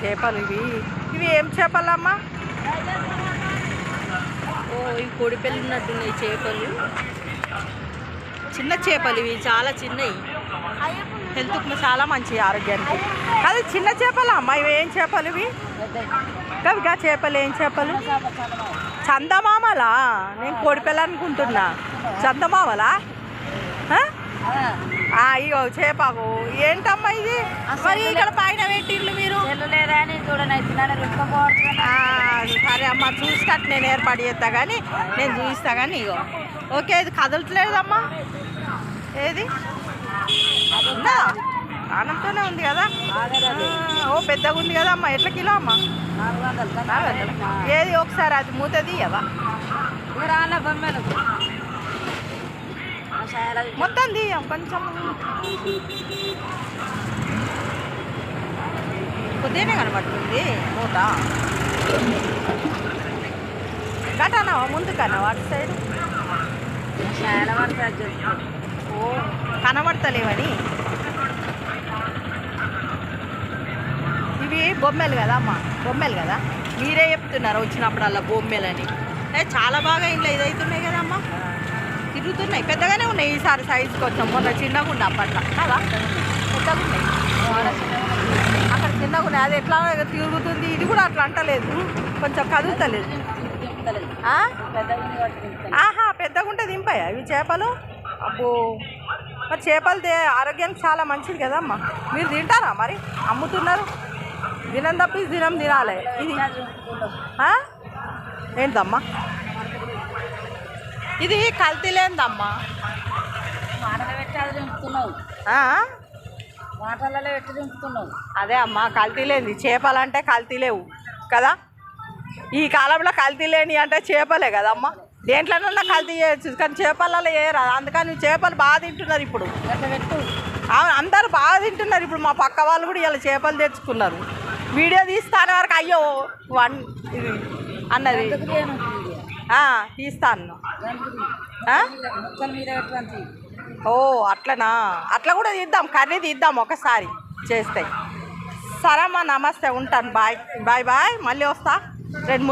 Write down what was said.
చేపలు ఇవి ఇవి ఏం చేపలమ్మా? ఓ ఇవి కోడిపెల్లి ఉన్నట్టున్నాయి చేపలు, చిన్న చేపలు ఇవి, చాలా చిన్నవి, హెల్త్కి చాలా మంచి ఆరోగ్యానికి. అది చిన్న చేపలు అమ్మ, ఇవి ఏం చేపలు ఇవి? కవిగా చేపలు ఏం చేపలు? చందమామలా? నేను కోడిపెల్లి అనుకుంటున్నా. చందమామలా? ఇగో చేపకు ఏంటమ్మా ఇది? మరి ఇక్కడ పైన పెట్టిళ్ళు మీరు? సరే అమ్మ, చూసినట్టు నేను ఏర్పాటు చేస్తా కానీ, నేను చూపిస్తా కానీ. ఇగో ఓకే, ఇది కదలట్లేదమ్మా. ఏది ఉందా? ఆనంతోనే ఉంది కదా. ఓ పెద్దగా ఉంది కదా అమ్మ. ఎట్లా కిలో అమ్మ? 400. ఏది ఒకసారి అది మూత తీయవా? మొత్తం తీయం కొంచెం, కొద్దిగానే కనబడుతుంది మూత. కట్టానావా ముందుకన్నా అటు సైడ్? ఓ కనబడతలేవని. ఇవి బొమ్మలు కదా అమ్మ, బొమ్మలు కదా. మీరే చెప్తున్నారు వచ్చినప్పుడల్లా బొమ్మలని. చాలా బాగా ఇంట్లో ఇదవుతున్నాయి కదా అమ్మ, తిరుగుతున్నాయి. పెద్దగానే ఉన్నాయి ఈసారి సైజు కొంచెం. మొన్న చిన్నగా ఉండే అప్పట్లో కదా, పెద్దగా ఉన్నాయి. అక్కడ చిన్నగా ఉన్నాయి, అది ఎట్లా తిరుగుతుంది. ఇది కూడా అట్లా అంటలేదు, కొంచెం కదులుతలేదు. ఆహా, పెద్దగా ఉంటే దింపాయా ఇవి చేపలు? అబ్బో, మరి చేపలు ఆరోగ్యానికి చాలా మంచిది కదమ్మా. మీరు తింటారా మరి? అమ్ముతున్నారు. దినం తప్పి దినం తినాలి ఇది. ఏంటమ్మా ఇది? కల్తీ లేదమ్మా. అదే అమ్మా, కల్తీ లేని చేపలు అంటే కల్తీ లేవు కదా. ఈ కాలంలో కల్తీ లేని అంటే చేపలే కదమ్మా. దేంట్లోనన్నా కల్తీ చేయొచ్చు కానీ చేపలలో చేయరాదు. అందుకని చేపలు బాగా తింటున్నారు ఇప్పుడు. అందరూ బాగా తింటున్నారు ఇప్పుడు. మా పక్క వాళ్ళు కూడా ఇలా చేపలు తెచ్చుకున్నారు. వీడియో తీస్తాను వరకు అయ్యో ఇది అన్నది తీస్తాను. ఓ అట్లనా? అట్లా కూడా తీద్దాం, కర్రీ తీద్దాం ఒకసారి చేస్తే. సరే అమ్మా, నమస్తే, ఉంటాను. Bye bye bye. మళ్ళీ వస్తా 2-3